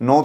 9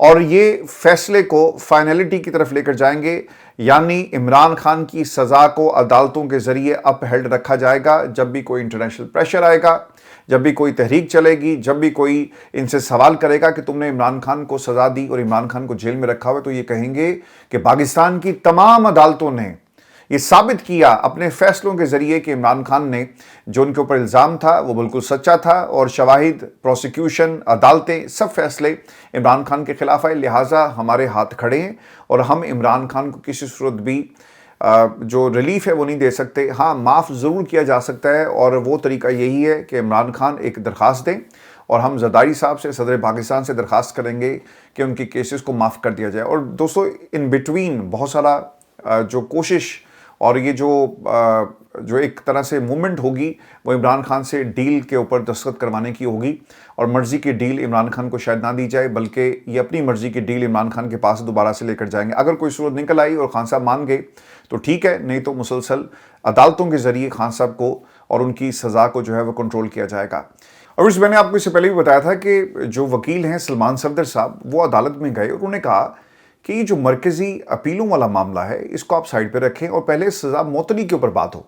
اور یہ فیصلے کو فائنلٹی کی طرف لے کر جائیں گے، یعنی عمران خان کی سزا کو عدالتوں کے ذریعے اپ ہیلڈ رکھا جائے گا۔ جب بھی کوئی انٹرنیشنل پریشر آئے گا، جب بھی کوئی تحریک چلے گی، جب بھی کوئی ان سے سوال کرے گا کہ تم نے عمران خان کو سزا دی اور عمران خان کو جیل میں رکھا ہوا، تو یہ کہیں گے کہ پاکستان کی تمام عدالتوں نے یہ ثابت کیا اپنے فیصلوں کے ذریعے کہ عمران خان نے جو ان کے اوپر الزام تھا وہ بالکل سچا تھا، اور شواہد، پروسیکیوشن، عدالتیں، سب فیصلے عمران خان کے خلاف آئے، لہٰذا ہمارے ہاتھ کھڑے ہیں اور ہم عمران خان کو کسی صورت بھی جو ریلیف ہے وہ نہیں دے سکتے۔ ہاں، معاف ضرور کیا جا سکتا ہے، اور وہ طریقہ یہی ہے کہ عمران خان ایک درخواست دیں اور ہم زرداری صاحب سے، صدر پاکستان سے درخواست کریں گے کہ ان کی کیسز کو معاف کر دیا جائے۔ اور دوستو، ان بٹوین بہت سارا جو کوشش اور یہ جو ایک طرح سے موومنٹ ہوگی وہ عمران خان سے ڈیل کے اوپر دستخط کروانے کی ہوگی، اور مرضی کی ڈیل عمران خان کو شاید نہ دی جائے، بلکہ یہ اپنی مرضی کی ڈیل عمران خان کے پاس دوبارہ سے لے کر جائیں گے۔ اگر کوئی صورت نکل آئی اور خان صاحب مان گئے تو ٹھیک ہے، نہیں تو مسلسل عدالتوں کے ذریعے خان صاحب کو اور ان کی سزا کو جو ہے وہ کنٹرول کیا جائے گا۔ اور میں نے آپ کو اس سے پہلے بھی بتایا تھا کہ جو وکیل ہیں سلمان صفدر صاحب، وہ عدالت میں گئے اور انہوں نے کہا کہ یہ جو مرکزی اپیلوں والا معاملہ ہے اس کو آپ سائڈ پہ رکھیں اور پہلے سزا معطلی کے اوپر بات ہو۔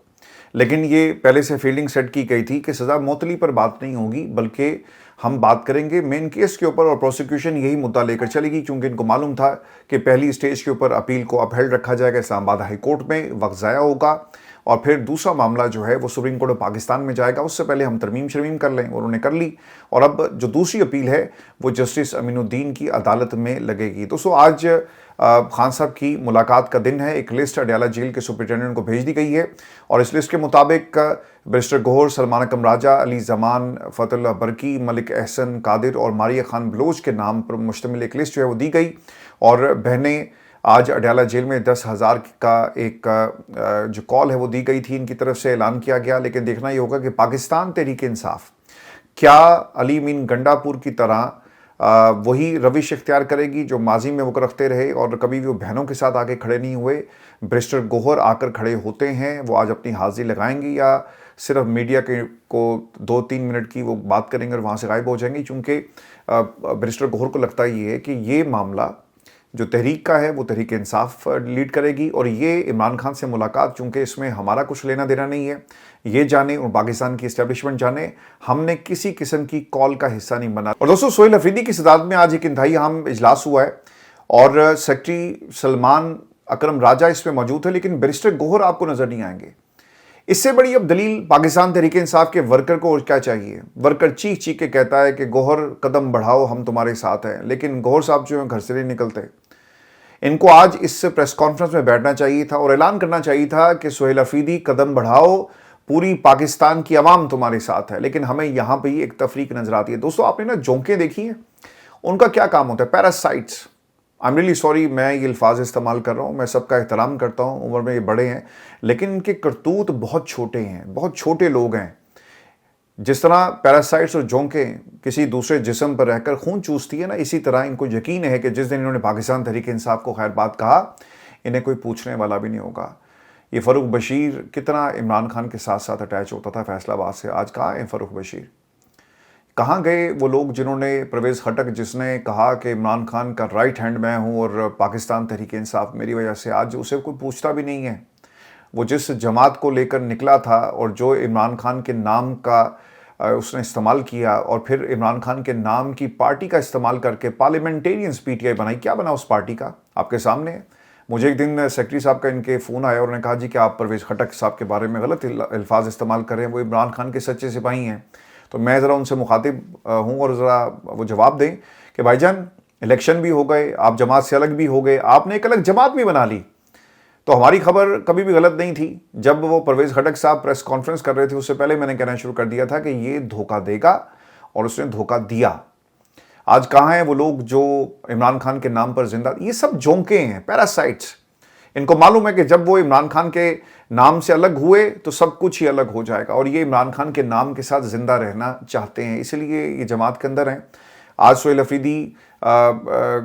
لیکن یہ پہلے سے فیلڈنگ سیٹ کی گئی تھی کہ سزا معطلی پر بات نہیں ہوگی، بلکہ ہم بات کریں گے مین کیس کے اوپر، اور پروسیکیوشن یہی مدعا لے کر چلے گی، کیونکہ ان کو معلوم تھا کہ پہلی سٹیج کے اوپر اپیل کو اپ ہیلڈ رکھا جائے گا اسلام آباد ہائی کورٹ میں، وقت ضائع ہوگا، اور پھر دوسرا معاملہ جو ہے وہ سپریم کورٹ آف پاکستان میں جائے گا۔ اس سے پہلے ہم ترمیم شرمیم کر لیں، اور انہوں نے کر لی، اور اب جو دوسری اپیل ہے وہ جسٹس امین الدین کی عدالت میں لگے گی۔ دوستو، آج خان صاحب کی ملاقات کا دن ہے۔ ایک لسٹ اڈیالہ جیل کے سپرنٹینڈنٹ کو بھیج دی گئی ہے، اور اس لسٹ کے مطابق بیرسٹر گوہر، سلمان اکرم راجہ، علی زمان، فتح اللہ برکی، ملک احسن قادر اور ماریہ خان بلوچ کے نام پر مشتمل ایک لسٹ جو ہے وہ دی گئی، اور بہنیں آج اڈیالہ جیل میں 10,000 کا ایک جو کال ہے وہ دی گئی تھی، ان کی طرف سے اعلان کیا گیا۔ لیکن دیکھنا یہ ہوگا کہ پاکستان تحریک انصاف کیا علی مین گنڈا پور کی طرح وہی روش اختیار کرے گی جو ماضی میں وہ رکھتے رہے، اور کبھی بھی وہ بہنوں کے ساتھ آگے کھڑے نہیں ہوئے۔ بیرسٹر گوہر آ کر کھڑے ہوتے ہیں، وہ آج اپنی حاضری لگائیں گی، یا صرف میڈیا کو 2-3 منٹ کی وہ بات کریں گے اور وہاں سے غائب ہو جائیں گی؟ چونکہ بیرسٹر گوہر کو لگتا یہ ہے کہ یہ معاملہ جو تحریک کا ہے وہ تحریک انصاف لیڈ کرے گی، اور یہ عمران خان سے ملاقات، چونکہ اس میں ہمارا کچھ لینا دینا نہیں ہے، یہ جانے اور پاکستان کی اسٹیبلشمنٹ جانے، ہم نے کسی قسم کی کال کا حصہ نہیں بنا۔ اور دوستو، سہیل افریدی کی صدارت میں آج ایک انتہائی اہم اجلاس ہوا ہے، اور سیکرٹری سلمان اکرم راجہ اس میں موجود ہے، لیکن بیرسٹر گوہر آپ کو نظر نہیں آئیں گے۔ اس سے بڑی اب دلیل پاکستان تحریک انصاف کے ورکر کو اور کیا چاہیے؟ ورکر چیخ چیخ کے کہتا ہے کہ گوہر قدم بڑھاؤ، ہم تمہارے ساتھ ہیں، لیکن گوہر صاحب جو ہیں گھر سے نہیں نکلتے۔ ان کو آج اس پریس کانفرنس میں بیٹھنا چاہیے تھا اور اعلان کرنا چاہیے تھا کہ سہیل افریدی قدم بڑھاؤ، پوری پاکستان کی عوام تمہارے ساتھ ہے، لیکن ہمیں یہاں پہ ہی ایک تفریق نظر آتی ہے۔ دوستو، آپ نے نا جونکیں دیکھی ہیں، ان کا کیا کام ہوتا ہے؟ Parasites. I am really sorry میں یہ الفاظ استعمال کر رہا ہوں، میں سب کا احترام کرتا ہوں، عمر میں یہ بڑے ہیں، لیکن ان کے کرتوت بہت چھوٹے ہیں، بہت چھوٹے لوگ ہیں۔ جس طرح پیراسائٹس اور جونکیں کسی دوسرے جسم پر رہ کر خون چوستی ہے نا، اسی طرح ان کو یقین ہے کہ جس دن انہوں نے پاکستان تحریک انصاف کو خیر بات کہا، انہیں کوئی پوچھنے والا بھی نہیں ہوگا۔ یہ فاروق بشیر کتنا عمران خان کے ساتھ ساتھ اٹیچ ہوتا تھا فیصل آباد سے، آج کہاں ہے فاروق بشیر؟ کہاں گئے وہ لوگ جنہوں نے، پرویز خٹک جس نے کہا کہ عمران خان کا رائٹ ہینڈ میں ہوں اور پاکستان تحریک انصاف میری وجہ سے، آج اسے کوئی پوچھتا بھی نہیں ہے۔ وہ جس جماعت کو لے کر نکلا تھا اور جو عمران خان کے نام کا اس نے استعمال کیا، اور پھر عمران خان کے نام کی پارٹی کا استعمال کر کے پارلیمنٹیرینز پی ٹی آئی بنائی، کیا بنا اس پارٹی کا آپ کے سامنے ہے۔ مجھے ایک دن سیکرٹری صاحب کا ان کے فون آیا اور انہوں نے کہا جی کہ آپ پرویز خٹک صاحب کے بارے میں غلط الفاظ استعمال کر رہے ہیں، وہ عمران خان کے سچے سپاہی ہیں۔ تو میں ذرا ان سے مخاطب ہوں اور ذرا وہ جواب دیں کہ بھائی جان، الیکشن بھی ہو گئے، آپ جماعت سے الگ بھی ہو گئے، آپ نے ایک الگ جماعت بھی بنا لی، تو ہماری خبر کبھی بھی غلط نہیں تھی۔ جب وہ پرویز خٹک صاحب پریس کانفرنس کر رہے تھے، اس سے پہلے میں نے کہنا شروع کر دیا تھا کہ یہ دھوکہ دے گا، اور اس نے دھوکہ دیا۔ آج کہاں ہیں وہ لوگ جو عمران خان کے نام پر زندہ؟ یہ سب جونکے ہیں، پیراسائٹس۔ ان کو معلوم ہے کہ جب وہ عمران خان کے نام سے الگ ہوئے تو سب کچھ ہی الگ ہو جائے گا، اور یہ عمران خان کے نام کے ساتھ زندہ رہنا چاہتے ہیں، اس لیے یہ جماعت کے اندر ہیں۔ آج سہیل افریدی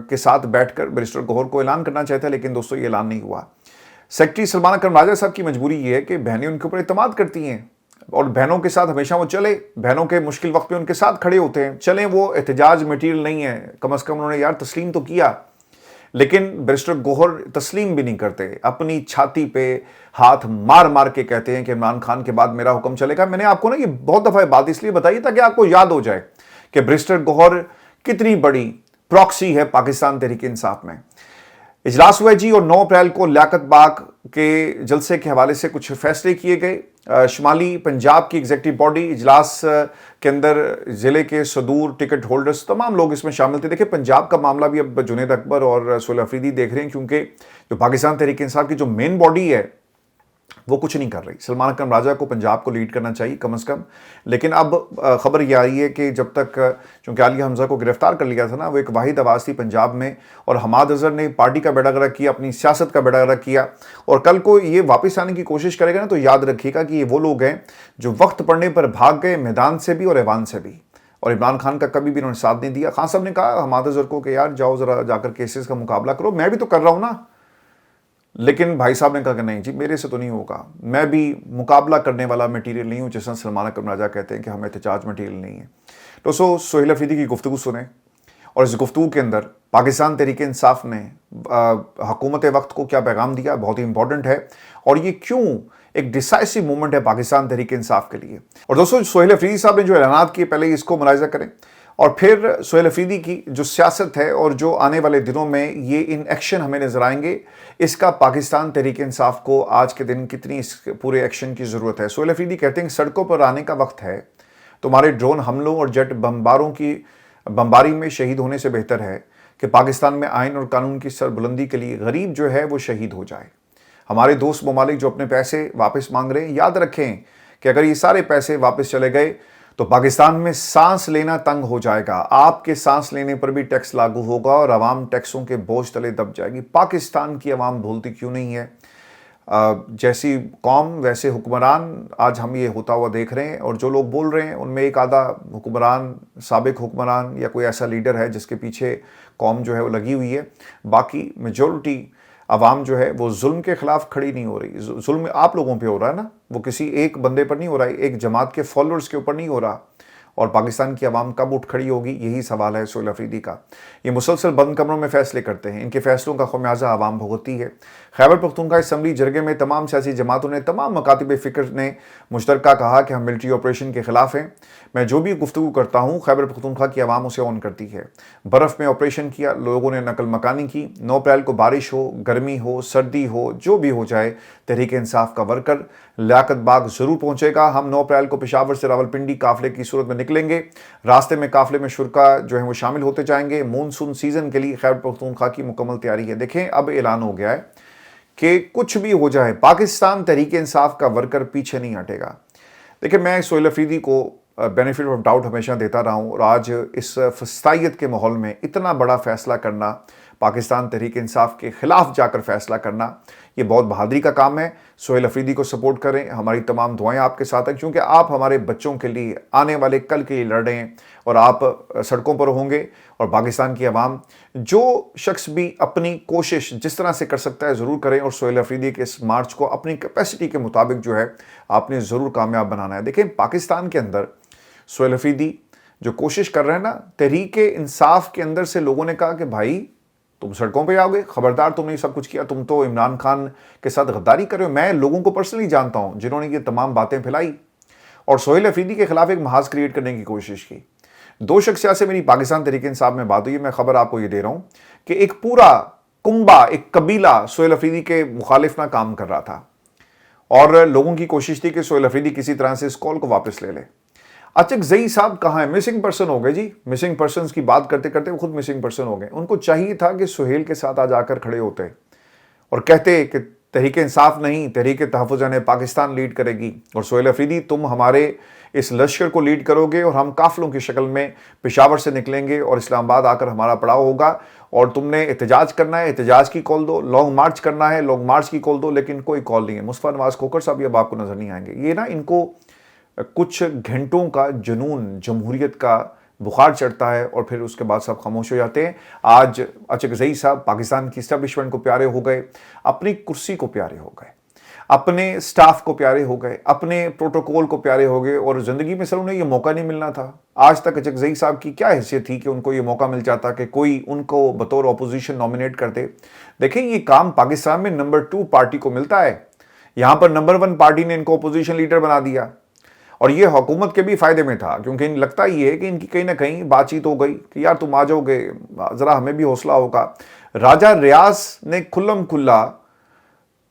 کے ساتھ بیٹھ کر بیرسٹر گوہر کو اعلان کرنا چاہتا ہے، لیکن دوستو یہ اعلان نہیں ہوا۔ سیکرٹری سلمان اکرم راجہ صاحب کی مجبوری یہ ہے کہ بہنیں ان کے اوپر اعتماد کرتی ہیں۔ اور بہنوں کے ساتھ ہمیشہ وہ چلے, بہنوں کے مشکل وقت پہ ان کے ساتھ کھڑے ہوتے ہیں, چلیں. وہ احتجاج مٹیریل نہیں ہے, کم از کم انہوں نے یار تسلیم تو کیا. لیکن بیرسٹر گوہر تسلیم بھی نہیں کرتے, اپنی چھاتی پہ ہاتھ مار مار کے کہتے ہیں کہ عمران خان کے بعد میرا حکم چلے گا. میں نے آپ کو نا یہ بہت دفعہ بات اس لیے بتائی تاکہ آپ کو یاد ہو جائے کہ بیرسٹر گوہر کتنی بڑی پراکسی ہے پاکستان تحریک انصاف میں. اجلاس ہوا جی, اور 9 اپریل کو لیاقت باغ کے جلسے کے حوالے سے کچھ فیصلے کیے گئے. شمالی پنجاب کی ایگزیکٹو باڈی اجلاس کے اندر ضلع کے صدور, ٹکٹ ہولڈرز, تمام لوگ اس میں شامل تھے. دیکھیں پنجاب کا معاملہ بھی اب جنید اکبر اور سہیل افریدی دیکھ رہے ہیں, کیونکہ جو پاکستان تحریک انصاف کی جو مین باڈی ہے وہ کچھ نہیں کر رہی. سلمان اکرم راجہ کو پنجاب کو لیڈ کرنا چاہیے کم از کم. لیکن اب خبر یہ آ رہی ہے کہ جب تک چونکہ عالیہ حمزہ کو گرفتار کر لیا تھا نا, وہ ایک واحد آواز تھی پنجاب میں, اور حماد اظہر نے پارٹی کا بیڑا غرق کیا, اپنی سیاست کا بیڑا غرق کیا, اور کل کو یہ واپس آنے کی کوشش کرے گا نا, تو یاد رکھیے گا کہ یہ وہ لوگ ہیں جو وقت پڑنے پر بھاگ گئے میدان سے بھی اور ایوان سے بھی, اور عمران خان کا کبھی بھی انہوں نے ساتھ نہیں دیا. خان صاحب نے کہا حماد اظہر کو کہ یار جاؤ ذرا جا کر کیسز کا مقابلہ کرو, میں بھی تو کر رہا ہوں نا. لیکن بھائی صاحب نے کہا کہ نہیں جی میرے سے تو نہیں ہوگا, میں بھی مقابلہ کرنے والا میٹیریل نہیں ہوں, جس طرح سلمان اکرم راجہ کہتے ہیں کہ ہمیں احتجاج میٹیریل نہیں ہے. تو سہیل افریدی کی گفتگو سنیں, اور اس گفتگو کے اندر پاکستان تحریک انصاف نے حکومت وقت کو کیا پیغام دیا, بہت ہی امپورٹنٹ ہے, اور یہ کیوں ایک ڈیسائسو مومنٹ ہے پاکستان تحریک انصاف کے لیے. اور دوستوں سہیل افریدی صاحب نے جو اعلانات کیے, پہلے اس کو ملاحظہ کریں, اور پھر سہیل افریدی کی جو سیاست ہے اور جو آنے والے دنوں میں یہ ان ایکشن ہمیں نظر آئیں گے, اس کا پاکستان تحریک انصاف کو آج کے دن کتنی اس پورے ایکشن کی ضرورت ہے. سہیل افریدی کہتے ہیں کہ سڑکوں پر آنے کا وقت ہے, تمہارے ڈرون حملوں اور جیٹ بمباروں کی بمباری میں شہید ہونے سے بہتر ہے کہ پاکستان میں آئین اور قانون کی سربلندی کے لیے غریب جو ہے وہ شہید ہو جائے. ہمارے دوست ممالک جو اپنے پیسے واپس مانگ رہے ہیں, یاد رکھیں کہ اگر یہ سارے پیسے واپس چلے گئے تو پاکستان میں سانس لینا تنگ ہو جائے گا. آپ کے سانس لینے پر بھی ٹیکس لاگو ہوگا اور عوام ٹیکسوں کے بوجھ تلے دب جائے گی. پاکستان کی عوام بھولتی کیوں نہیں ہے؟ جیسی قوم ویسے حکمران, آج ہم یہ ہوتا ہوا دیکھ رہے ہیں, اور جو لوگ بول رہے ہیں ان میں ایک آدھا حکمران, سابق حکمران یا کوئی ایسا لیڈر ہے جس کے پیچھے قوم جو ہے وہ لگی ہوئی ہے. باقی میجورٹی عوام جو ہے وہ ظلم کے خلاف کھڑی نہیں ہو رہی. ظلم آپ لوگوں پہ ہو رہا ہے نا, وہ کسی ایک بندے پر نہیں ہو رہا ہے, ایک جماعت کے فالوورز کے اوپر نہیں ہو رہا. اور پاکستان کی عوام کب اٹھ کھڑی ہوگی, یہی سوال ہے سہیل افریدی کا. یہ مسلسل بند کمروں میں فیصلے کرتے ہیں, ان کے فیصلوں کا خمیازہ عوام بھگتتی ہے. خیبر پختونخوا اسمبلی جرگے میں تمام سیاسی جماعتوں نے, تمام مکاتب فکر نے مشترکہ کہا کہ ہم ملٹری آپریشن کے خلاف ہیں. میں جو بھی گفتگو کرتا ہوں خیبر پختونخوا کی عوام اسے آن کرتی ہے. برف میں آپریشن کیا, لوگوں نے نقل مکانی کی. 9 اپریل کو بارش ہو, گرمی ہو, سردی ہو, جو بھی ہو جائے, تحریک انصاف کا ورکر لیاقت باغ ضرور پہنچے گا. ہم 9 اپریل کو پشاور سے راولپنڈی قافلے کی صورت میں نکلیں گے. راستے میں قافلے میں شرکا جو ہیں وہ شامل ہوتے جائیں گے. مونسون سیزن کے لیے خیبر پختونخوا کی مکمل تیاری ہے. دیکھیں اب اعلان ہو گیا ہے کہ کچھ بھی ہو جائے پاکستان تحریک انصاف کا ورکر پیچھے نہیں ہٹے گا. دیکھیں میں سہیل افریدی کو بینیفٹ آف ڈاؤٹ ہمیشہ دیتا رہا ہوں, اور آج اس فسطائیت کے ماحول میں اتنا بڑا فیصلہ کرنا, پاکستان تحریک انصاف کے خلاف جا کر فیصلہ کرنا, یہ بہت بہادری کا کام ہے. سہیل افریدی کو سپورٹ کریں, ہماری تمام دعائیں آپ کے ساتھ ہیں, کیونکہ آپ ہمارے بچوں کے لیے, آنے والے کل کے لیے لڑ رہے ہیں, اور آپ سڑکوں پر ہوں گے. اور پاکستان کی عوام, جو شخص بھی اپنی کوشش جس طرح سے کر سکتا ہے ضرور کریں, اور سہیل افریدی کے اس مارچ کو اپنی کیپیسٹی کے مطابق جو ہے آپ نے ضرور کامیاب بنانا ہے. دیکھیں پاکستان کے اندر سہیل افریدی جو کوشش کر رہے ہیں نا, تحریک انصاف کے اندر سے لوگوں نے کہا کہ بھائی تم سڑکوں پہ آؤ گے, خبردار تم نے سب کچھ کیا, تم تو عمران خان کے ساتھ غداری کر رہے ہو. میں لوگوں کو پرسنلی جانتا ہوں جنہوں نے یہ تمام باتیں پھیلائی اور سہیل افریدی کے خلاف ایک محاذ کریٹ کرنے کی کوشش کی. 2 شخصیات سے میری پاکستان تحریک انصاف میں بات ہوئی ہے. میں خبر آپ کو یہ دے رہا ہوں کہ ایک پورا کنبہ, ایک قبیلہ سہیل افریدی کے مخالف نہ کام کر رہا تھا, اور لوگوں کی کوشش تھی کہ سہیل افریدی کسی طرح سے اس کال کو واپس لے لے. اچکزئی صاحب کہاں ہیں؟ مسنگ پرسن ہو گئے جی. مسنگ پرسنز کی بات کرتے کرتے وہ خود مسنگ پرسن ہو گئے. ان کو چاہیے تھا کہ سہیل کے ساتھ آج آ کر کھڑے ہوتے اور کہتے کہ تحریک انصاف نہیں, تحریک تحفظ پاکستان لیڈ کرے گی, اور سہیل افریدی تم ہمارے اس لشکر کو لیڈ کرو گے, اور ہم قافلوں کی شکل میں پشاور سے نکلیں گے اور اسلام آباد آ کر ہمارا پڑاؤ ہوگا, اور تم نے احتجاج کرنا ہے, احتجاج کی کال دو, لانگ مارچ کرنا ہے, لانگ مارچ کی کال دو. لیکن کوئی کال نہیں ہے. مصطفیٰ نواز کھوکھر صاحب اب آپ کو نظر نہیں آئیں گے. یہ نا ان کو کچھ گھنٹوں کا جنون جمہوریت کا بخار چڑھتا ہے, اور پھر اس کے بعد سب خاموش ہو جاتے ہیں. آج اچکزئی صاحب پاکستان کی اسٹیبلشمنٹ کو پیارے ہو گئے, اپنی کرسی کو پیارے ہو گئے. اپنے سٹاف کو پیارے ہو گئے, اپنے پروٹوکول کو پیارے ہو گئے, اور زندگی میں سر انہیں یہ موقع نہیں ملنا تھا. آج تک اچکزئی صاحب کی کیا حیثیت تھی کہ ان کو یہ موقع مل جاتا کہ کوئی ان کو بطور اپوزیشن نومینیٹ کرتے. دیکھیں یہ کام پاکستان میں نمبر 2 پارٹی کو ملتا ہے, یہاں پر نمبر 1 پارٹی نے ان کو اپوزیشن لیڈر بنا دیا, اور یہ حکومت کے بھی فائدے میں تھا, کیونکہ ان لگتا یہ ہے کہ ان کی کہیں نہ کہیں بات چیت ہو گئی کہ یار تم آ جاؤ گے, ذرا ہمیں بھی حوصلہ ہوگا. راجہ ریاض نے کھلم کھلا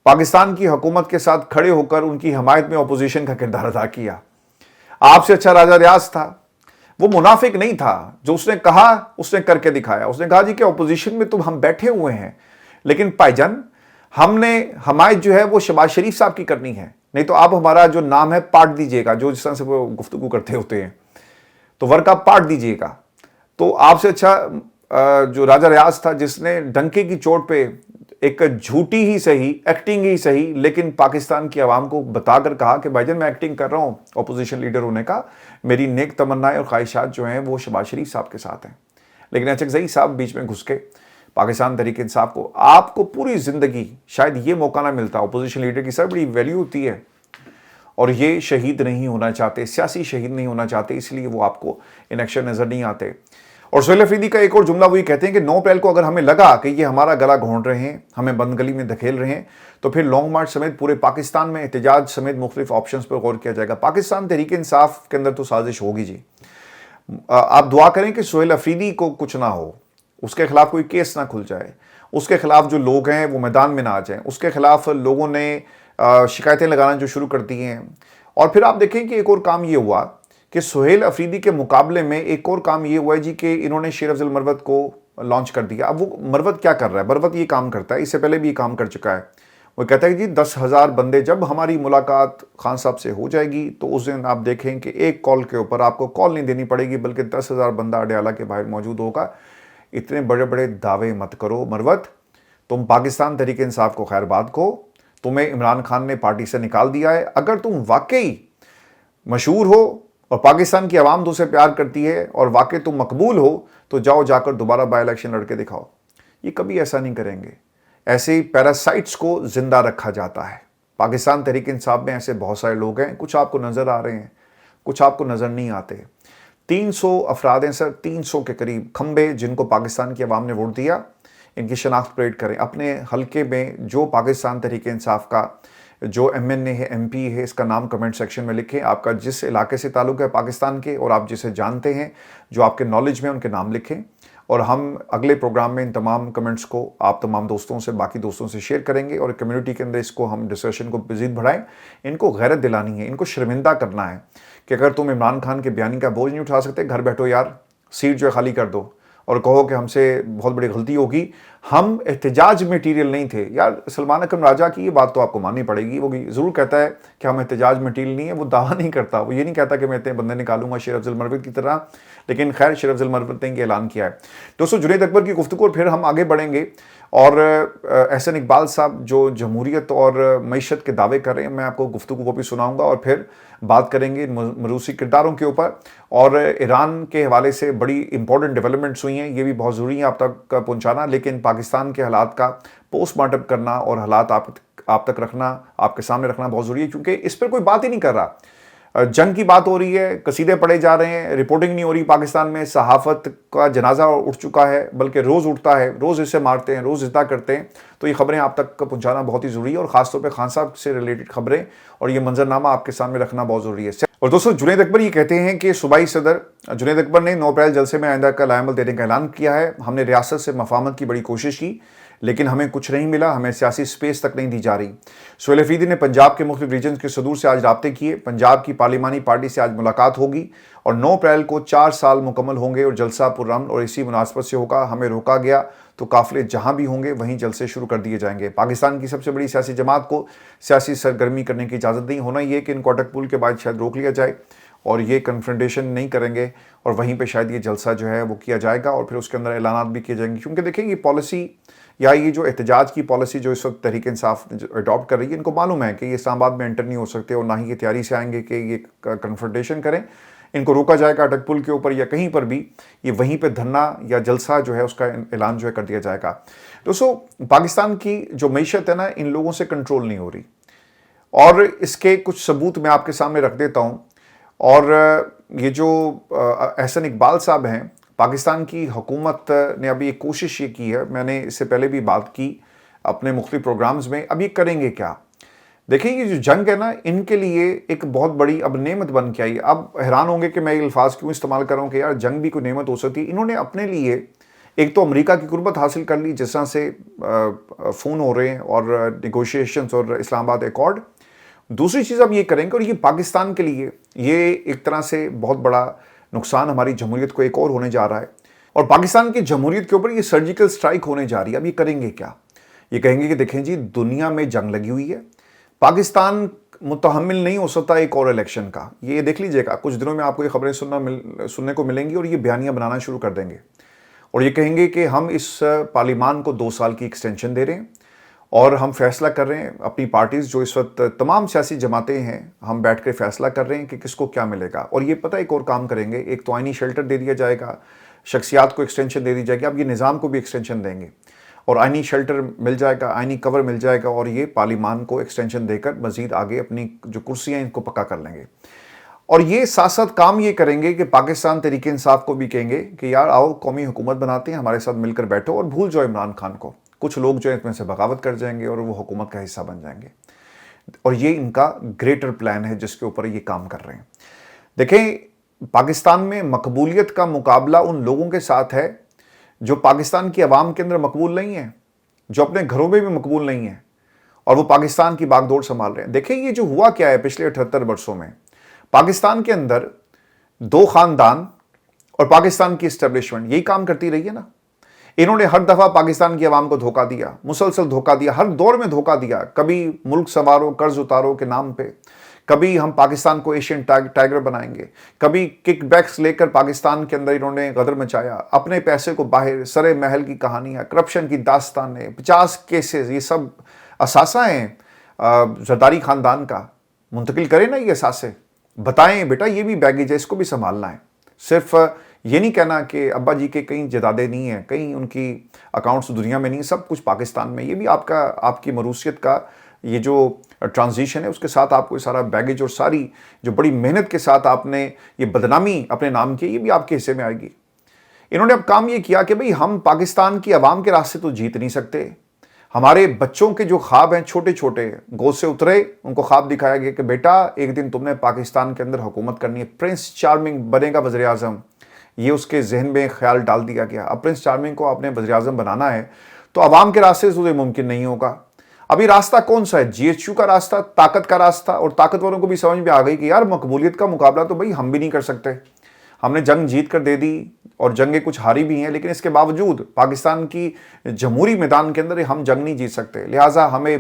پاکستان کی حکومت کے ساتھ کھڑے ہو کر ان کی حمایت میں اپوزیشن کا کردار ادا کیا. آپ سے اچھا راجہ ریاض تھا, وہ منافق نہیں تھا, جو اس نے کہا اس نے کر کے دکھایا. اس نے کہا جی کہ اپوزیشن میں تم ہم بیٹھے ہوئے ہیں, لیکن بھائی جان ہم نے حمایت جو ہے وہ شہباز شریف صاحب کی کرنی ہے, نہیں تو آپ ہمارا جو نام ہے پاٹ دیجئے گا, جو جس طرح سے وہ گفتگو کرتے ہوتے ہیں تو ورک آپ پاٹ دیجئے گا. تو آپ سے اچھا جو راجہ ریاض تھا, جس نے ڈنکے کی چوٹ پہ ایک جھوٹی ہی صحیح, ایکٹنگ ہی صحیح, لیکن پاکستان کی عوام کو بتا کر کہا کہ بھائی جان میں ایکٹنگ کر رہا ہوں اپوزیشن لیڈر ہونے کا, میری نیک تمنائیں اور خواہشات جو ہیں وہ شہباز شریف صاحب کے ساتھ ہیں. لیکن اچکزئی صاحب بیچ میں گھس کے پاکستان تحریک انصاف کو, آپ کو پوری زندگی شاید یہ موقع نہ ملتا. اپوزیشن لیڈر کی سر بڑی ویلیو ہوتی ہے, اور یہ شہید نہیں ہونا چاہتے, سیاسی شہید نہیں ہونا چاہتے, اس لیے وہ آپ کو ان ایکشن نظر نہیں آتے. اور سہیل افریدی کا ایک اور جملہ وہی کہتے ہیں کہ 9 اپریل کو اگر ہمیں لگا کہ یہ ہمارا گلا گھونٹ رہے ہیں, ہمیں بند گلی میں دھکیل رہے ہیں, تو پھر لانگ مارچ سمیت پورے پاکستان میں احتجاج سمیت مختلف آپشنز پر غور کیا جائے گا. پاکستان تحریک انصاف کے اندر تو سازش ہوگی جی. آپ دعا کریں کہ سہیل افریدی کو کچھ نہ ہو, اس کے خلاف کوئی کیس نہ کھل جائے, اس کے خلاف جو لوگ ہیں وہ میدان میں نہ آ جائیں, اس کے خلاف لوگوں نے شکایتیں لگانا جو شروع کر دی ہیں. اور پھر آپ دیکھیں کہ ایک اور کام یہ ہوا کہ سہیل افریدی کے مقابلے میں ایک اور کام یہ ہوا ہے جی کہ انہوں نے شیر افضل مروت کو لانچ کر دیا. اب وہ مروت کیا کر رہا ہے؟ مروت یہ کام کرتا ہے, اس سے پہلے بھی یہ کام کر چکا ہے. وہ کہتا ہے کہ جی 10,000 بندے, جب ہماری ملاقات خان صاحب سے ہو جائے گی تو اس دن آپ دیکھیں کہ ایک کال کے اوپر آپ کو کال نہیں دینی پڑے گی, بلکہ 10,000 بندہ اڈیالہ کے باہر موجود ہوگا. اتنے بڑے بڑے دعوے مت کرو مروت, تم پاکستان تحریک انصاف کو خیر بات کو, تمہیں عمران خان نے پارٹی سے نکال دیا ہے. اگر تم واقعی مشہور ہو اور پاکستان کی عوام تو سے پیار کرتی ہے اور واقعی تم مقبول ہو, تو جاؤ جا کر دوبارہ بائی الیکشن لڑ کے دکھاؤ. یہ کبھی ایسا نہیں کریں گے. ایسے ہی پیراسائٹس کو زندہ رکھا جاتا ہے. پاکستان تحریک انصاف میں ایسے بہت سارے لوگ ہیں, کچھ آپ کو نظر آ رہے ہیں, کچھ آپ کو نظر نہیں آتے. 300 افراد ہیں سر, 300 کے قریب کھمبے جن کو پاکستان کی عوام نے ووٹ دیا. ان کی شناخت پریڈ کریں اپنے حلقے میں. جو پاکستان تحریک انصاف کا جو ایم این اے ہے, ایم پی ہے, اس کا نام کمنٹ سیکشن میں لکھیں. آپ کا جس علاقے سے تعلق ہے پاکستان کے, اور آپ جسے جانتے ہیں, جو آپ کے نالج میں, ان کے نام لکھیں. اور ہم اگلے پروگرام میں ان تمام کمنٹس کو آپ تمام دوستوں سے, باقی دوستوں سے شیئر کریں گے, اور کمیونٹی کے اندر اس کو ہم ڈسکشن کو مزید بڑھائیں. ان کو غیرت دلانی ہے, ان کو شرمندہ کرنا ہے کہ اگر تم عمران خان کے بیانی کا بوجھ نہیں اٹھا سکتے, گھر بیٹھو یار, سیٹ جو ہے خالی کر دو, اور کہو کہ ہم سے بہت بڑی غلطی ہوگی, ہم احتجاج میٹیریل نہیں تھے. یار سلمان اکرم راجہ کی یہ بات تو آپ کو ماننی پڑے گی. وہ ضرور کہتا ہے کہ ہم احتجاج میٹیریل نہیں ہے, وہ دعویٰ نہیں کرتا, وہ یہ نہیں کہتا کہ میں اتنے بندے نکالوں گا شیر افضل مروت کی طرح. لیکن خیر شیر افضل مروت نے یہ اعلان کیا ہے. دوستو جنید اکبر کی گفتگو اور پھر ہم آگے بڑھیں گے, اور احسن اقبال صاحب جو جمہوریت اور معیشت کے دعوے کر رہے ہیں, میں آپ کو گفتگو وہ بھی سناؤں گا, اور پھر بات کریں گے موروثی کرداروں کے اوپر. اور ایران کے حوالے سے بڑی امپورٹنٹ ڈیولپمنٹس ہوئی ہیں, یہ بھی بہت ضروری ہے آپ تک پہنچانا. لیکن پاکستان کے حالات کا پوسٹ مارٹم کرنا اور حالات آپ تک رکھنا, آپ کے سامنے رکھنا بہت ضروری ہے, کیونکہ اس پر کوئی بات ہی نہیں کر رہا. جنگ کی بات ہو رہی ہے, قصیدے پڑھے جا رہے ہیں, رپورٹنگ نہیں ہو رہی پاکستان میں. صحافت کا جنازہ اٹھ چکا ہے, بلکہ روز اٹھتا ہے, روز اسے مارتے ہیں, روز اذا کرتے ہیں. تو یہ خبریں آپ تک پہنچانا بہت ہی ضروری ہے, اور خاص طور پہ خان صاحب سے ریلیٹڈ خبریں اور یہ منظرنامہ آپ کے سامنے رکھنا بہت ضروری ہے. اور دوستو جنید اکبر یہ کہتے ہیں کہ صوبائی صدر جنید اکبر نے 9 اپریل جلسے میں آئندہ کا لائحہ عمل دینے کا اعلان کیا ہے. ہم نے ریاست سے مفاہمت کی بڑی کوشش کی, لیکن ہمیں کچھ نہیں ملا, ہمیں سیاسی سپیس تک نہیں دی جا رہی. سہیل افریدی نے پنجاب کے مختلف ریجنز کے صدور سے آج رابطے کیے. پنجاب کی پارلیمانی پارٹی سے آج ملاقات ہوگی, اور 9 اپریل کو 4 سال مکمل ہوں گے, اور جلسہ پرامن اور اسی مناسبت سے ہوگا. ہمیں روکا گیا تو قافلے جہاں بھی ہوں گے وہیں جلسے شروع کر دیے جائیں گے. پاکستان کی سب سے بڑی سیاسی جماعت کو سیاسی سرگرمی کرنے کی اجازت نہیں. ہونا یہ کہ ان کو اٹک پول کے بعد شاید روک لیا جائے, اور یہ کنفرنٹیشن نہیں کریں گے, اور وہیں پہ شاید یہ جلسہ جو ہے وہ کیا جائے گا, اور پھر اس کے اندر اعلانات بھی کیے جائیں گے. کیونکہ دیکھیں یہ پالیسی یا یہ جو احتجاج کی پالیسی جو اس وقت تحریک انصاف اڈاپٹ کر رہی ہے, ان کو معلوم ہے کہ یہ اسلام آباد میں انٹر نہیں ہو سکتے, اور نہ ہی یہ تیاری سے آئیں گے کہ یہ کنفرنٹیشن کریں. ان کو روکا جائے گا اٹک پل کے اوپر یا کہیں پر بھی, یہ وہیں پہ دھرنا یا جلسہ جو ہے اس کا اعلان جو ہے کر دیا جائے گا. دوستو پاکستان کی جو معیشت ہے نا, ان لوگوں سے کنٹرول نہیں ہو رہی. اور اس کے کچھ ثبوت میں آپ کے سامنے رکھ دیتا ہوں. اور یہ جو احسن اقبال صاحب ہیں، پاکستان کی حکومت نے ابھی ایک کوشش یہ کی ہے، میں نے اس سے پہلے بھی بات کی اپنے مختلف پروگرامز میں. اب یہ کریں گے کیا؟ دیکھیں یہ جو جنگ ہے نا، ان کے لیے ایک بہت بڑی اب نعمت بن کے آئی. اب حیران ہوں گے کہ میں یہ الفاظ کیوں استعمال کر رہا ہوں کہ یار جنگ بھی کوئی نعمت ہو سکتی ہے. انہوں نے اپنے لیے ایک تو امریکہ کی قربت حاصل کر لی، جس طرح سے فون ہو رہے ہیں اور نیگوشیشنز اور اسلام آباد ایکارڈ. دوسری چیز اب یہ کریں گے، اور یہ پاکستان کے لیے یہ ایک طرح سے بہت بڑا نقصان ہماری جمہوریت کو ایک اور ہونے جا رہا ہے، اور پاکستان کی جمہوریت کے اوپر یہ سرجیکل سٹرائک ہونے جا رہی ہے. اب یہ کریں گے کیا؟ یہ کہیں گے کہ دیکھیں جی دنیا میں جنگ لگی ہوئی ہے، پاکستان متحمل نہیں ہو سکتا ایک اور الیکشن کا. یہ دیکھ لیجئے گا کچھ دنوں میں آپ کو یہ خبریں سننے کو ملیں گی، اور یہ بیانیاں بنانا شروع کر دیں گے، اور یہ کہیں گے کہ ہم اس پارلیمان کو 2 سال کی ایکسٹینشن دے رہے ہیں، اور ہم فیصلہ کر رہے ہیں اپنی پارٹیز جو اس وقت تمام سیاسی جماعتیں ہیں، ہم بیٹھ کے فیصلہ کر رہے ہیں کہ کس کو کیا ملے گا. اور یہ پتہ ایک اور کام کریں گے، ایک تو آئینی شیلٹر دے دیا جائے گا، شخصیات کو ایکسٹینشن دے دی جائے گی. اب یہ نظام کو بھی ایکسٹینشن دیں گے، اور آئینی شیلٹر مل جائے گا، آئینی کور مل جائے گا، اور یہ پارلیمان کو ایکسٹینشن دے کر مزید آگے اپنی جو کرسیاں ہیں ان کو پکا کر لیں گے. اور یہ ساتھ ساتھ کام یہ کریں گے کہ پاکستان تحریک انصاف کو بھی کہیں گے کہ یار آؤ قومی حکومت بناتے ہیں، ہمارے ساتھ مل کر بیٹھو اور بھول جاؤ عمران خان کو. کچھ لوگ جو اس میں سے بغاوت کر جائیں گے اور وہ حکومت کا حصہ بن جائیں گے. اور یہ ان کا گریٹر پلان ہے جس کے اوپر یہ کام کر رہے ہیں. دیکھیں پاکستان میں مقبولیت کا مقابلہ ان لوگوں کے ساتھ ہے جو پاکستان کی عوام کے اندر مقبول نہیں ہیں، جو اپنے گھروں میں بھی مقبول نہیں ہیں، اور وہ پاکستان کی باغ دوڑ سنبھال رہے ہیں. دیکھیں یہ جو ہوا کیا ہے پچھلے 78 برسوں میں، پاکستان کے اندر 2 خاندان اور پاکستان کی اسٹیبلشمنٹ یہی کام کرتی رہی ہے نا. انہوں نے ہر دفعہ پاکستان کی عوام کو دھوکہ دیا، مسلسل دھوکہ دیا، ہر دور میں دھوکہ دیا. کبھی ملک سنوارو قرض اتارو کے نام پہ، کبھی ہم پاکستان کو ایشین ٹائگر بنائیں گے، کبھی کک بیکس لے کر پاکستان کے اندر انہوں نے غدر مچایا، اپنے پیسے کو باہر، سرے محل کی کہانیاں، کرپشن کی داستانیں، 50 کیسز، یہ سب اثاثہ ہیں زرداری خاندان کا. منتقل کریں نا یہ اثاثے، بتائیں بیٹا یہ بھی بیگیج ہے، اس کو بھی سنبھالنا ہے. صرف یہ نہیں کہنا کہ ابا جی کے کہیں جائیدادیں نہیں ہیں، کہیں ان کی اکاؤنٹس دنیا میں نہیں، سب کچھ پاکستان میں. یہ بھی آپ کی مروثیت کا یہ جو ٹرانزیشن ہے اس کے ساتھ آپ کو سارا بیگیج اور ساری جو بڑی محنت کے ساتھ آپ نے یہ بدنامی اپنے نام کی، یہ بھی آپ کے حصے میں آئے گی. انہوں نے اب کام یہ کیا کہ بھئی ہم پاکستان کی عوام کے راستے تو جیت نہیں سکتے. ہمارے بچوں کے جو خواب ہیں چھوٹے چھوٹے گود سے اترے، ان کو خواب دکھایا گیا کہ بیٹا ایک دن تم نے پاکستان کے اندر حکومت کرنی ہے، پرنس چارمنگ بنے گا وزیر اعظم. یہ اس کے ذہن میں خیال ڈال دیا گیا. اب پرنس چارمنگ کو آپ نے وزیر اعظم بنانا ہے تو عوام کے راستے سے ممکن نہیں ہوگا. ابھی راستہ کون سا ہے؟ جی ایچ یو کا راستہ، طاقت کا راستہ. اور طاقتوروں کو بھی سمجھ میں آ گئی کہ یار مقبولیت کا مقابلہ تو بھائی ہم بھی نہیں کر سکتے. ہم نے جنگ جیت کر دے دی اور جنگیں کچھ ہاری بھی ہیں، لیکن اس کے باوجود پاکستان کی جمہوری میدان کے اندر ہم جنگ نہیں جیت سکتے. لہٰذا ہمیں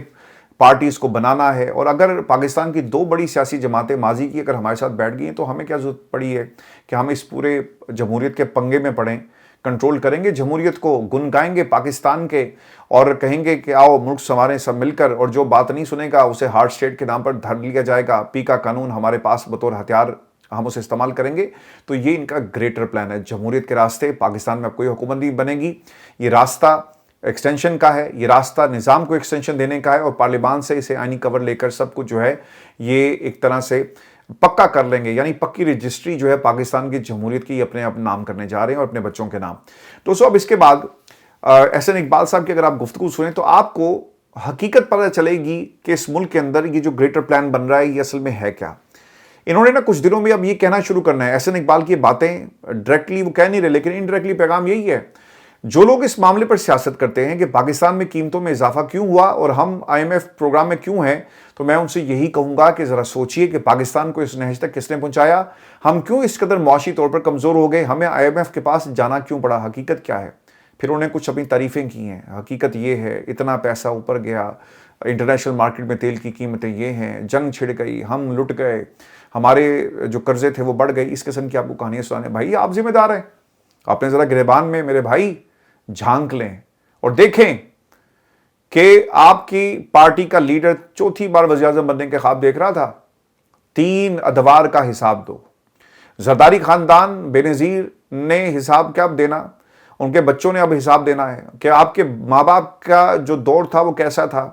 پارٹیز کو بنانا ہے. اور اگر پاکستان کی 2 بڑی سیاسی جماعتیں ماضی کی اگر ہمارے ساتھ بیٹھ گئی ہیں تو ہمیں کیا ضرورت پڑی ہے کہ ہم اس پورے جمہوریت کے پنگے میں پڑیں. کنٹرول کریں گے جمہوریت کو، گن گائیں گے پاکستان کے، اور کہیں گے کہ آؤ ملک سنواریں سب مل کر، اور جو بات نہیں سنے گا اسے ہارڈ اسٹیٹ کے نام پر دھر لیا جائے گا. پی کا قانون ہمارے پاس بطور ہتھیار ہم اسے استعمال کریں گے. تو یہ ان کا گریٹر پلان ہے. جمہوریت کے راستے پاکستان میں اب کوئی حکومت نہیں بنے گی. یہ راستہ ایکسٹینشن کا ہے، یہ راستہ نظام کو ایکسٹینشن دینے کا ہے، اور پارلیمان سے اسے آئینی کور لے کر سب کچھ جو ہے یہ ایک طرح سے پکا کر لیں گے. یعنی پکی رجسٹری جو ہے پاکستان کی جمہوریت کی اپنے نام کرنے جا رہے ہیں، اور اپنے بچوں کے نام. تو اب اس کے بعد احسن اقبال صاحب کی اگر آپ گفتگو سنیں تو آپ کو حقیقت پتہ چلے گی کہ اس ملک کے اندر یہ جو گریٹر پلان بن رہا ہے یہ اصل میں ہے کیا. انہوں نے نا کچھ دنوں میں اب یہ کہنا شروع کرنا ہے. احسن اقبال کی باتیں ڈائریکٹلی وہ کہہ نہیں رہے، لیکن انڈائریکٹلی پیغام یہی ہے. جو لوگ اس معاملے پر سیاست کرتے ہیں کہ پاکستان میں قیمتوں میں اضافہ کیوں ہوا اور ہم IMF پروگرام میں کیوں ہیں، تو میں ان سے یہی کہوں گا کہ ذرا سوچئے کہ پاکستان کو اس نہج تک کس نے پہنچایا، ہم کیوں اس قدر معاشی طور پر کمزور ہو گئے، ہمیں IMF کے پاس جانا کیوں پڑا، حقیقت کیا ہے. پھر انہوں نے کچھ اپنی تعریفیں کی ہیں. حقیقت یہ ہے، اتنا پیسہ اوپر گیا، انٹرنیشنل مارکیٹ میں تیل کی قیمتیں یہ ہیں، جنگ چھڑ گئی، ہم لٹ گئے، ہمارے جو قرضے تھے وہ بڑھ گئے. اس قسم کی آپ کو کہانیاں سنانے. بھائی آپ ذمہ دار ہیں. آپ نے ذرا گریبان میں میرے بھائی جھانک لیں اور دیکھیں کہ آپ کی پارٹی کا لیڈر 4تھی بار وزیر اعظم بننے کے خواب دیکھ رہا تھا. 3 ادوار کا حساب دو. زرداری خاندان بے نظیر نے حساب کیا اب دینا، ان کے بچوں نے اب حساب دینا ہے کہ آپ کے ماں باپ کا جو دور تھا وہ کیسا تھا.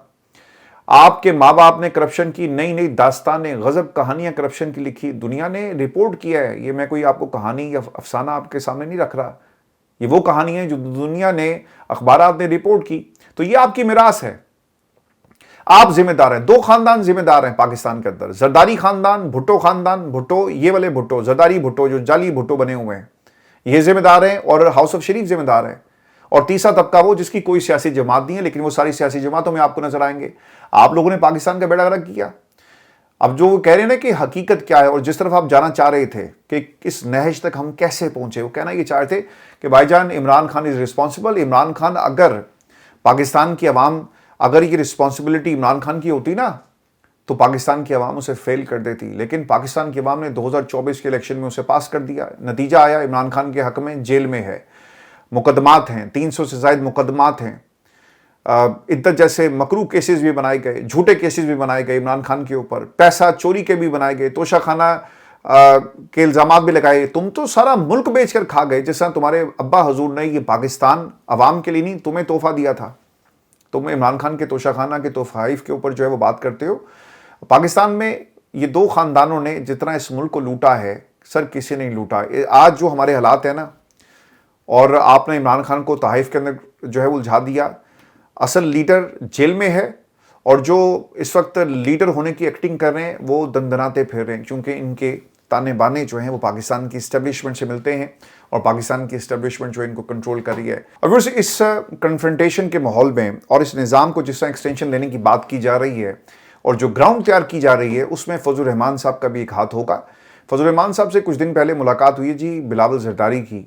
آپ کے ماں باپ نے کرپشن کی نئی نئی داستانیں غضب کہانیاں کرپشن کی لکھی، دنیا نے رپورٹ کیا ہے. یہ میں کوئی آپ کو کہانی یا افسانہ آپ کے سامنے نہیں رکھ رہا، یہ وہ کہانی ہے جو دنیا نے اخبارات نے رپورٹ کی. تو یہ آپ کی میراث ہے، آپ ذمہ دار ہیں. 2 خاندان ذمہ دار ہیں پاکستان کے اندر، زرداری خاندان، بھٹو خاندان. بھٹو یہ والے بھٹو، زرداری بھٹو جو جعلی بھٹو بنے ہوئے ہیں، یہ ذمہ دار ہیں، اور ہاؤس آف شریف ذمہ دار ہیں. اور تیسرا طبقہ وہ جس کی کوئی سیاسی جماعت نہیں ہے، لیکن وہ ساری سیاسی جماعتوں میں آپ کو نظر آئیں گے. آپ لوگوں نے پاکستان کا بیڑا غرق کیا. اب جو وہ کہہ رہے ہیں نا کہ حقیقت کیا ہے، اور جس طرف آپ جانا چاہ رہے تھے کہ اس نہج تک ہم کیسے پہنچے، وہ کہنا یہ چاہ رہے تھے کہ بھائی جان عمران خان از ریسپانسبل. عمران خان اگر پاکستان کی عوام، اگر یہ رسپانسبلٹی عمران خان کی ہوتی نا تو پاکستان کی عوام اسے فیل کر دیتی. لیکن پاکستان کی عوام نے 2024 کے الیکشن میں اسے پاس کر دیا. نتیجہ آیا عمران خان کے حق میں جیل میں ہے، مقدمات ہیں، 300 سے زائد مقدمات ہیں. عدت جیسے مکروہ کیسز بھی بنائے گئے، جھوٹے کیسز بھی بنائے گئے عمران خان کے اوپر، پیسہ چوری کے بھی بنائے گئے، توشہ خانہ کے الزامات بھی لگائے. تم تو سارا ملک بیچ کر کھا گئے، جس طرح تمہارے ابا حضور نے یہ پاکستان عوام کے لیے نہیں تمہیں تحفہ دیا تھا. تم عمران خان کے توشہ خانہ کے تحائف کے اوپر جو ہے وہ بات کرتے ہو. پاکستان میں یہ 2 خاندانوں نے جتنا اس ملک کو لوٹا ہے، سر کسی نے نہیں لوٹا. آج جو ہمارے حالات ہیں نا، اور آپ نے عمران خان کو تحائف کے اندر جو ہے وہ الجھا دیا. اصل لیڈر جیل میں ہے، اور جو اس وقت لیڈر ہونے کی ایکٹنگ کر رہے ہیں وہ دندناتے پھر رہے ہیں، کیونکہ ان کے تانے بانے جو ہیں وہ پاکستان کی اسٹیبلشمنٹ سے ملتے ہیں، اور پاکستان کی اسٹیبلشمنٹ جو ان کو کنٹرول کر رہی ہے. اور ویسے اس کنفرنٹیشن کے ماحول میں اور اس نظام کو جس طرح ایکسٹینشن لینے کی بات کی جا رہی ہے، اور جو گراؤنڈ تیار کی جا رہی ہے، اس میں فضل الرحمان صاحب کا بھی ایک ہاتھ ہوگا. فضل الرحمان صاحب سے کچھ دن پہلے ملاقات ہوئی جی بلاول زرداری کی،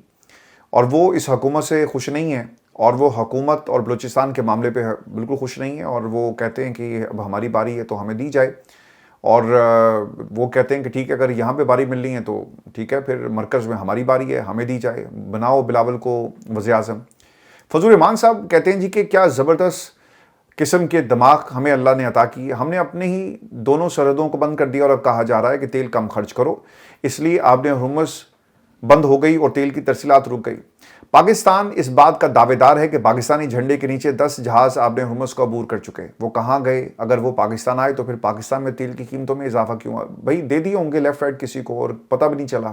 اور وہ اس حکومت سے خوش نہیں ہیں، اور وہ حکومت اور بلوچستان کے معاملے پہ بالکل خوش نہیں ہیں، اور وہ کہتے ہیں کہ اب ہماری باری ہے تو ہمیں دی جائے. اور وہ کہتے ہیں کہ ٹھیک ہے، اگر یہاں پہ باری ملنی ہے تو ٹھیک ہے، پھر مرکز میں ہماری باری ہے، ہمیں دی جائے، بناؤ بلاول کو وزیر اعظم. فضل الرحمان صاحب کہتے ہیں جی کہ کیا زبردست قسم کے دماغ ہمیں اللہ نے عطا کی ہے. ہم نے اپنے ہی دونوں سرحدوں کو بند کر دیا، اور اب کہا جا رہا ہے کہ تیل کم خرچ کرو، اس لیے آپ نے ہرمز بند ہو گئی اور تیل کی ترسیلات رک گئی. پاکستان اس بات کا دعوے دار ہے کہ پاکستانی جھنڈے کے نیچے 10 جہاز آپ نے ہرمز کو عبور کر چکے. وہ کہاں گئے؟ اگر وہ پاکستان آئے تو پھر پاکستان میں تیل کی قیمتوں میں اضافہ کیوں؟ بھائی دے دیے ہوں گے لیفٹ رائٹ کسی کو، اور پتہ بھی نہیں چلا.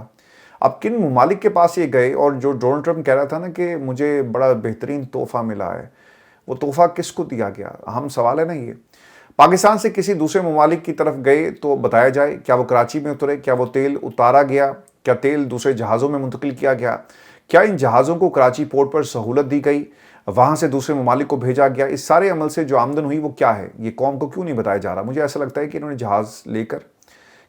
اب کن ممالک کے پاس یہ گئے؟ اور جو ڈونلڈ ٹرمپ کہہ رہا تھا نا کہ مجھے بڑا بہترین تحفہ ملا ہے، وہ تحفہ کس کو دیا گیا؟ اہم سوال ہے نا یہ. پاکستان سے کسی دوسرے ممالک کی طرف گئے تو بتایا جائے، کیا وہ کراچی میں اترے؟ کیا وہ تیل اتارا گیا؟ کیا تیل دوسرے جہازوں میں منتقل کیا گیا؟ کیا ان جہازوں کو کراچی پورٹ پر سہولت دی گئی، وہاں سے دوسرے ممالک کو بھیجا گیا؟ اس سارے عمل سے جو آمدن ہوئی وہ کیا ہے؟ یہ قوم کو کیوں نہیں بتایا جا رہا؟ مجھے ایسا لگتا ہے کہ انہوں نے جہاز لے کر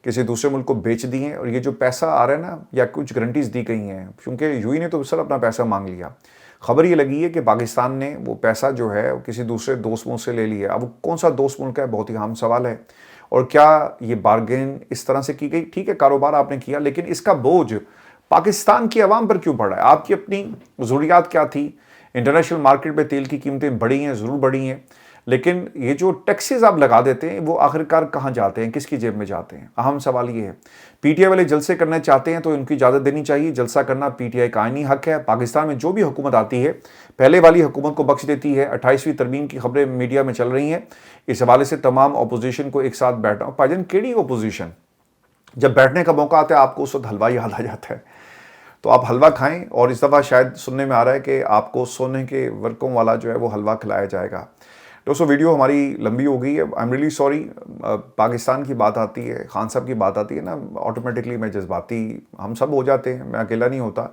کسی دوسرے ملک کو بیچ دیے ہیں، اور یہ جو پیسہ آ رہا ہے نا، یا کچھ گارنٹیز دی گئی ہیں، کیونکہ یو نے تو سر اپنا پیسہ مانگ لیا. خبر یہ لگی ہے کہ پاکستان نے وہ پیسہ جو ہے کسی دوسرے دوست ملک سے لے لیا. اب وہ کون سا دوست ملک ہے؟ بہت ہی اہم سوال ہے. اور کیا یہ بارگین اس طرح سے کی گئی؟ ٹھیک ہے، کاروبار آپ نے کیا، لیکن اس کا بوجھ پاکستان کی عوام پر کیوں پڑ رہا ہے؟ آپ کی اپنی ضروریات کیا تھی؟ انٹرنیشنل مارکیٹ پہ تیل کی قیمتیں بڑھی ہیں، ضرور بڑھی ہیں، لیکن یہ جو ٹیکسز آپ لگا دیتے ہیں وہ آخرکار کہاں جاتے ہیں؟ کس کی جیب میں جاتے ہیں؟ اہم سوال یہ ہے. پی ٹی آئی والے جلسے کرنا چاہتے ہیں تو ان کی اجازت دینی چاہیے. جلسہ کرنا پی ٹی آئی کا آئینی حق ہے. پاکستان میں جو بھی حکومت آتی ہے پہلے والی حکومت کو بخش دیتی ہے. 28ویں ترمیم کی خبریں میڈیا میں چل رہی ہیں. اس حوالے سے تمام اپوزیشن کو ایک ساتھ بیٹھنا. پاجن کیڑی اپوزیشن؟ جب بیٹھنے کا موقع آتا ہے آپ کو اس وقت حلوہ یاد آ جاتا ہے، تو آپ حلوہ کھائیں. اور اس دفعہ شاید سننے میں آ رہا ہے کہ آپ کو سونے کے ورقوں والا جو ہے وہ حلوہ کھلایا جائے گا. دوستو ویڈیو ہماری لمبی ہو گئی ہے، I am really sorry. Pakistan کی بات آتی ہے، خان صاحب کی بات آتی ہے نا، آٹومیٹکلی میں جذباتی، ہم سب ہو جاتے ہیں، میں اکیلا نہیں ہوتا،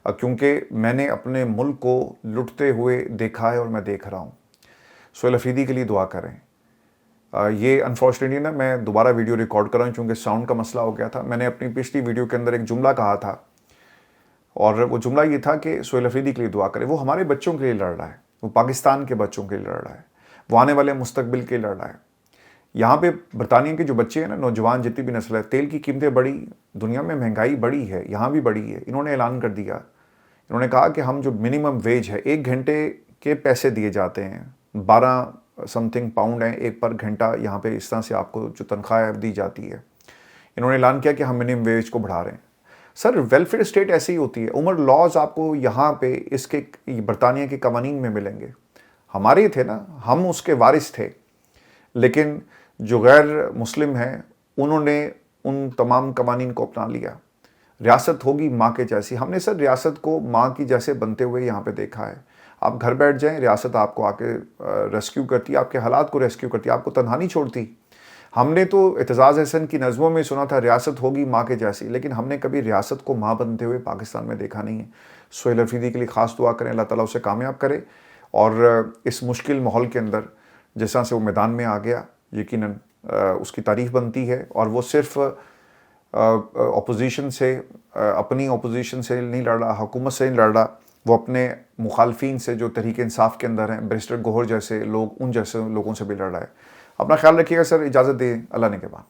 کیونکہ میں نے اپنے ملک کو لٹتے ہوئے دیکھا ہے اور میں دیکھ رہا ہوں. سہیل افریدی کے لیے دعا کریں. یہ انفارچونیٹلی نا میں دوبارہ ویڈیو ریکارڈ کر رہا ہوں کیونکہ ساؤنڈ کا مسئلہ ہو گیا تھا. میں نے اپنی پچھلی ویڈیو کے اندر ایک جملہ کہا تھا، اور وہ جملہ یہ تھا کہ سہیل افریدی کے لیے دعا کریں. وہ ہمارے بچوں کے لیے لڑ رہا ہے، وہ پاکستان کے بچوں کے لیے لڑ رہا ہے، وہ آنے والے مستقبل کے لیے لڑ رہا ہے. یہاں پہ برطانیہ کے جو بچے ہیں نا، نوجوان جتنی بھی نسل ہے، تیل کی قیمتیں بڑھی، دنیا میں مہنگائی بڑھی ہے، یہاں بھی بڑھی ہے. انہوں نے اعلان کر دیا، انہوں نے کہا کہ ہم جو منیمم ویج ہے، 1 گھنٹے کے پیسے دیے جاتے ہیں، 12 سم تھنگ پاؤنڈ ہیں ایک پر گھنٹہ، یہاں پہ اس طرح سے آپ کو جو تنخواہ دی جاتی ہے. انہوں نے اعلان کیا کہ ہم منیمم ویج کو بڑھا رہے ہیں. سر ویلفیئر اسٹیٹ ایسی ہی ہوتی ہے. عمر لاز آپ کو یہاں پہ اس کے برطانیہ کے قوانین میں ملیں گے. ہمارے تھے نا، ہم اس کے وارث تھے. لیکن جو غیر مسلم ہیں انہوں نے ان تمام قوانین کو اپنا لیا. ریاست ہوگی ماں کے جیسی. ہم نے سر ریاست کو ماں کی جیسے بنتے ہوئے یہاں پہ دیکھا ہے. آپ گھر بیٹھ جائیں، ریاست آپ کو آ کے ریسکیو کرتی، آپ کے حالات کو ریسکیو کرتی، آپ کو تنہا نہیں چھوڑتی. ہم نے تو اعتزاز احسن کی نظموں میں سنا تھا ریاست ہوگی ماں کے جیسی، لیکن ہم نے کبھی ریاست کو ماں بنتے ہوئے پاکستان میں دیکھا نہیں ہے. سہیل افریدی کے لیے خاص دعا کریں، اللہ تعالیٰ اسے کامیاب کرے، اور اس مشکل ماحول کے اندر جس طرح سے وہ میدان میں آ گیا یقیناً اس کی تعریف بنتی ہے. اور وہ صرف اپوزیشن سے، اپنی اپوزیشن سے نہیں لڑ رہا، حکومت سے نہیں لڑ رہا، وہ اپنے مخالفین سے جو تحریک انصاف کے اندر ہیں، بیرسٹر گوہر جیسے لوگ، ان جیسے لوگوں سے بھی لڑ رہا ہے. اپنا خیال رکھیے گا سر، اجازت دیں، اللہ نے کے بعد.